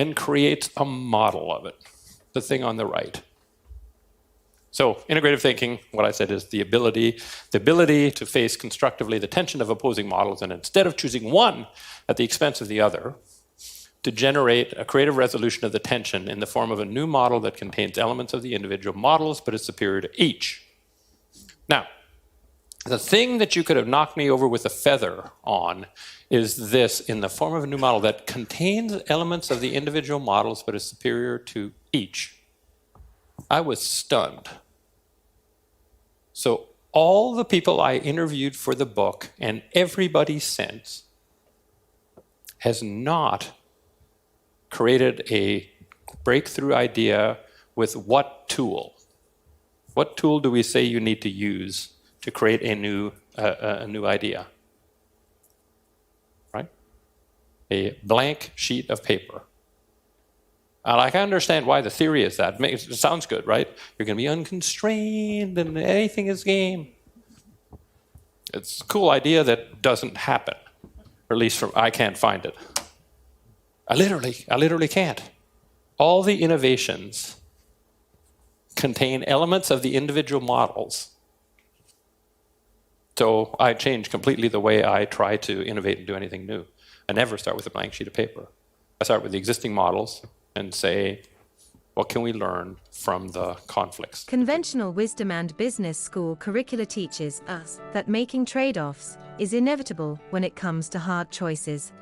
and creates a model of it, the thing on the right. So integrative thinking, what I said, is the ability to face constructively the tension of opposing models, and instead of choosing one at the expense of the other, to generate a creative resolution of the tension in the form of a new model that contains elements of the individual models but is superior to each. Now, the thing that you could have knocked me over with a feather on is this, in the form of a new model that contains elements of the individual models but is superior to each. I was stunned. So all the people I interviewed for the book, and everybody since, has not created a breakthrough idea with what tool? What tool do we say you need to use to create a new idea? Right? A blank sheet of paper. I can understand why the theory is that. It sounds good, right? You're going to be unconstrained and anything is game. It's a cool idea that doesn't happen. Or at least I can't find it. I literally can't. All the innovations contain elements of the individual models. So I change completely the way I try to innovate and do anything new. I never start with a blank sheet of paper. I start with the existing models and say, what can we learn from the conflicts? Conventional wisdom and business school curricula teaches us that making trade-offs is inevitable when it comes to hard choices.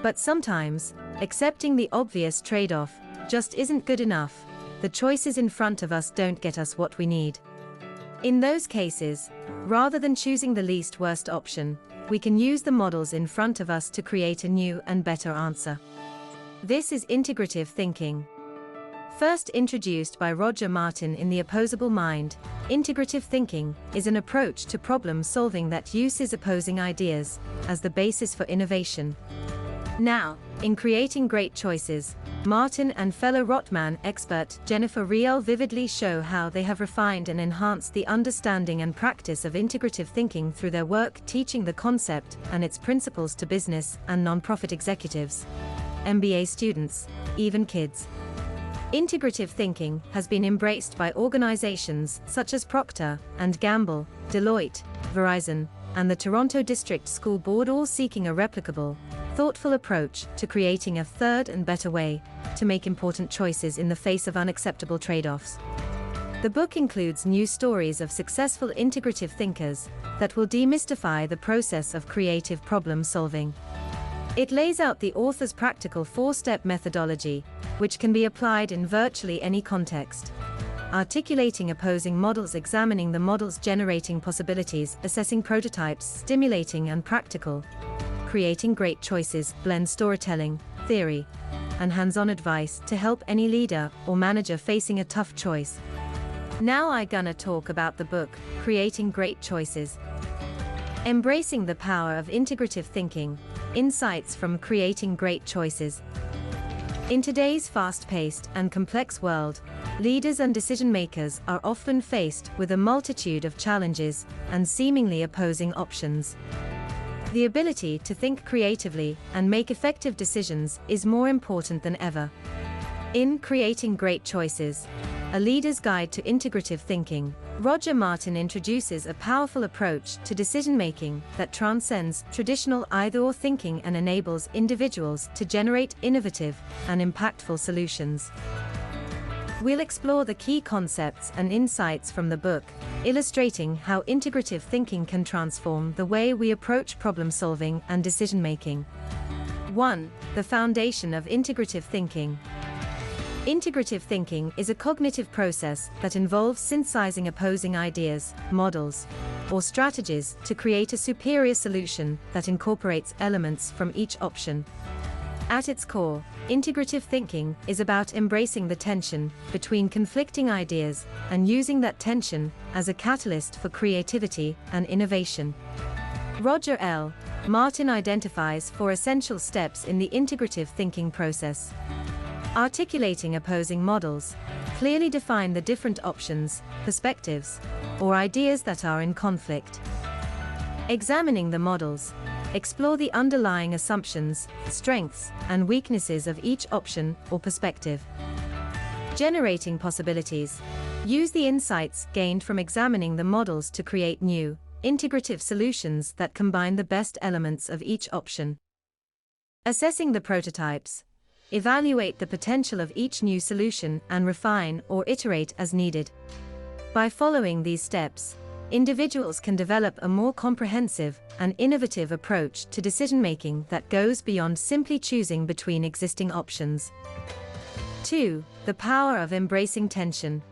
But sometimes, accepting the obvious trade-off just isn't good enough. The choices in front of us don't get us what we need. In those cases, rather than choosing the least worst option, we can use the models in front of us to create a new and better answer. This is integrative thinking. First introduced by Roger Martin in The Opposable Mind, integrative thinking is an approach to problem solving that uses opposing ideas as the basis for innovation. Now, in Creating Great Choices, Martin and fellow Rotman expert Jennifer Riel vividly show how they have refined and enhanced the understanding and practice of integrative thinking through their work teaching the concept and its principles to business and nonprofit executives, MBA students, even kids. Integrative thinking has been embraced by organizations such as Procter & Gamble, Deloitte, Verizon, and the Toronto District School Board, all seeking a replicable, thoughtful approach to creating a third and better way to make important choices in the face of unacceptable trade-offs. The book includes new stories of successful integrative thinkers that will demystify the process of creative problem solving. It lays out the author's practical four-step methodology, which can be applied in virtually any context. Articulating opposing models, examining the models, generating possibilities, assessing prototypes, stimulating and practical. Creating Great Choices blends storytelling, theory, and hands-on advice to help any leader or manager facing a tough choice. Now I gonna talk about the book, Creating Great Choices. Embracing the power of integrative thinking, insights from Creating Great Choices. In today's fast-paced and complex world, leaders and decision-makers are often faced with a multitude of challenges and seemingly opposing options. The ability to think creatively and make effective decisions is more important than ever. In Creating Great Choices, A Leader's Guide to Integrative Thinking, Roger Martin introduces a powerful approach to decision-making that transcends traditional either-or thinking and enables individuals to generate innovative and impactful solutions. We'll explore the key concepts and insights from the book, illustrating how integrative thinking can transform the way we approach problem-solving and decision-making. 1. The foundation of integrative thinking. Integrative thinking is a cognitive process that involves synthesizing opposing ideas, models, or strategies to create a superior solution that incorporates elements from each option. At its core, integrative thinking is about embracing the tension between conflicting ideas and using that tension as a catalyst for creativity and innovation. Roger L. Martin identifies four essential steps in the integrative thinking process. Articulating opposing models, clearly define the different options, perspectives, or ideas that are in conflict. Examining the models, Explore the underlying assumptions, strengths, and weaknesses of each option or perspective. Generating possibilities. Use the insights gained from examining the models to create new, integrative solutions that combine the best elements of each option. Assessing the prototypes. Evaluate the potential of each new solution and refine or iterate as needed. By following these steps, individuals can develop a more comprehensive and innovative approach to decision-making that goes beyond simply choosing between existing options. 2. The power of embracing tension.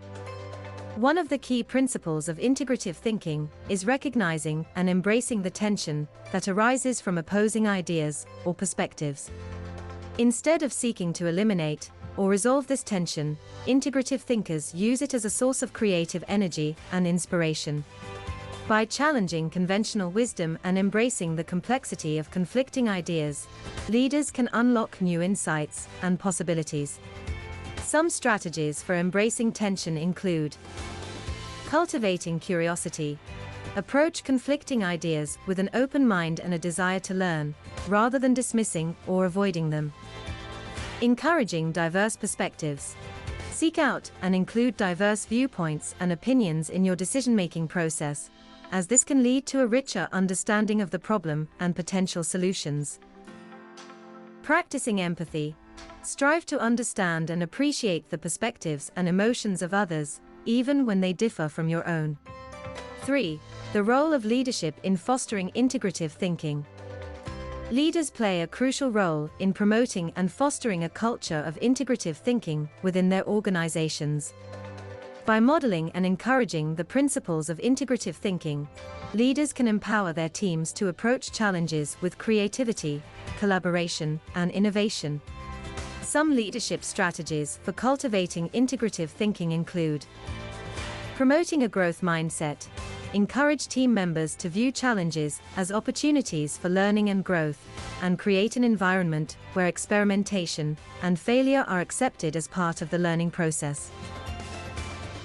One of the key principles of integrative thinking is recognizing and embracing the tension that arises from opposing ideas or perspectives. Instead of seeking to eliminate or resolve this tension, integrative thinkers use it as a source of creative energy and inspiration. By challenging conventional wisdom and embracing the complexity of conflicting ideas, leaders can unlock new insights and possibilities. Some strategies for embracing tension include: cultivating curiosity. Approach conflicting ideas with an open mind and a desire to learn, rather than dismissing or avoiding them. Encouraging diverse perspectives. Seek out and include diverse viewpoints and opinions in your decision-making process, as this can lead to a richer understanding of the problem and potential solutions. Practicing empathy. Strive to understand and appreciate the perspectives and emotions of others, even when they differ from your own. 3. The role of leadership in fostering integrative thinking. Leaders play a crucial role in promoting and fostering a culture of integrative thinking within their organizations. By modeling and encouraging the principles of integrative thinking, leaders can empower their teams to approach challenges with creativity, collaboration, and innovation. Some leadership strategies for cultivating integrative thinking include: promoting a growth mindset. Encourage team members to view challenges as opportunities for learning and growth, and create an environment where experimentation and failure are accepted as part of the learning process.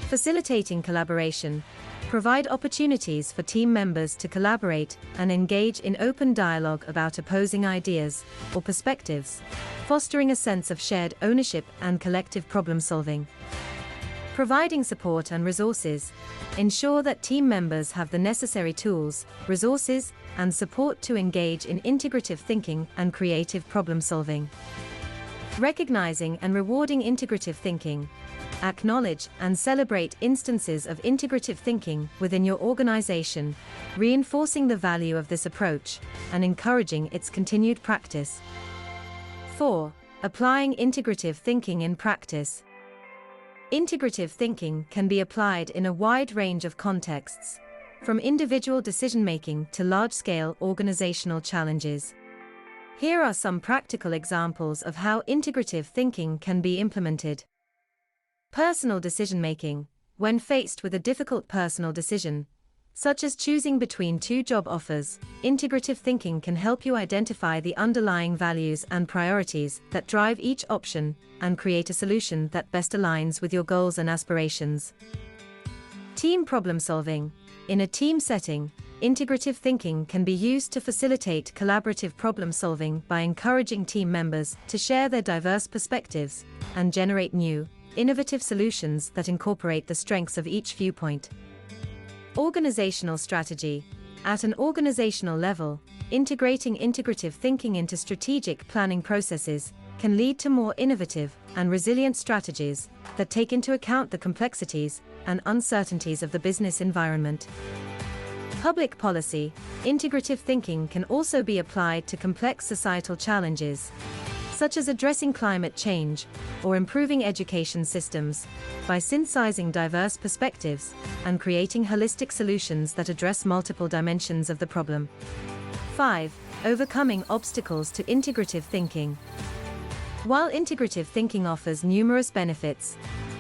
Facilitating collaboration. Provide opportunities for team members to collaborate and engage in open dialogue about opposing ideas or perspectives, fostering a sense of shared ownership and collective problem-solving. Providing support and resources. Ensure that team members have the necessary tools, resources, and support to engage in integrative thinking and creative problem-solving. Recognizing and rewarding integrative thinking. Acknowledge and celebrate instances of integrative thinking within your organization, reinforcing the value of this approach and encouraging its continued practice. 4. Applying integrative thinking in practice. Integrative thinking can be applied in a wide range of contexts, from individual decision-making to large-scale organizational challenges. Here are some practical examples of how integrative thinking can be implemented. Personal decision-making. When faced with a difficult personal decision, such as choosing between two job offers, integrative thinking can help you identify the underlying values and priorities that drive each option and create a solution that best aligns with your goals and aspirations. Team problem solving. In a team setting, integrative thinking can be used to facilitate collaborative problem solving by encouraging team members to share their diverse perspectives and generate new, innovative solutions that incorporate the strengths of each viewpoint. Organizational strategy. At an organizational level, integrating integrative thinking into strategic planning processes can lead to more innovative and resilient strategies that take into account the complexities and uncertainties of the business environment. Public policy. Integrative thinking can also be applied to complex societal challenges, such as addressing climate change or improving education systems, by synthesizing diverse perspectives and creating holistic solutions that address multiple dimensions of the problem. 5. Overcoming obstacles to integrative thinking. While integrative thinking offers numerous benefits,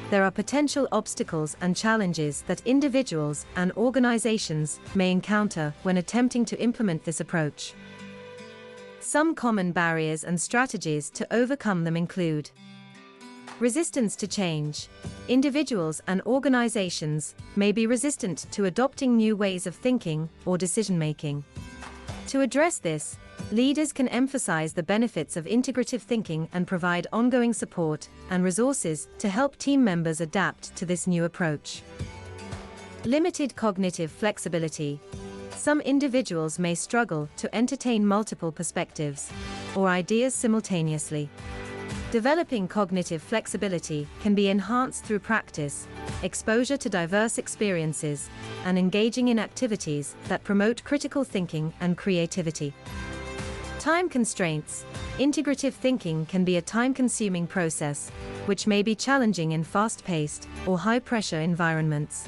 there are potential obstacles and challenges that individuals and organizations may encounter when attempting to implement this approach. Some common barriers and strategies to overcome them include: resistance to change. Individuals and organizations may be resistant to adopting new ways of thinking or decision-making. To address this, leaders can emphasize the benefits of integrative thinking and provide ongoing support and resources to help team members adapt to this new approach. Limited cognitive flexibility. Some individuals may struggle to entertain multiple perspectives or ideas simultaneously. Developing cognitive flexibility can be enhanced through practice, exposure to diverse experiences, and engaging in activities that promote critical thinking and creativity. Time constraints. Integrative thinking can be a time-consuming process, which may be challenging in fast-paced or high-pressure environments.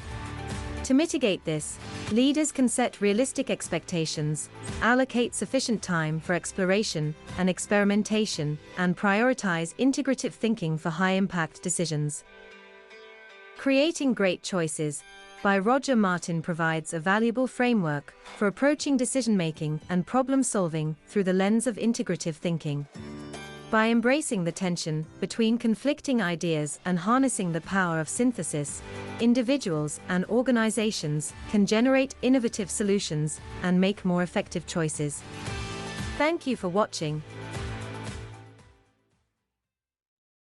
To mitigate this, leaders can set realistic expectations, allocate sufficient time for exploration and experimentation, and prioritize integrative thinking for high-impact decisions. Creating Great Choices by Roger Martin provides a valuable framework for approaching decision-making and problem-solving through the lens of integrative thinking. By embracing the tension between conflicting ideas and harnessing the power of synthesis, individuals and organizations can generate innovative solutions and make more effective choices. Thank you for watching.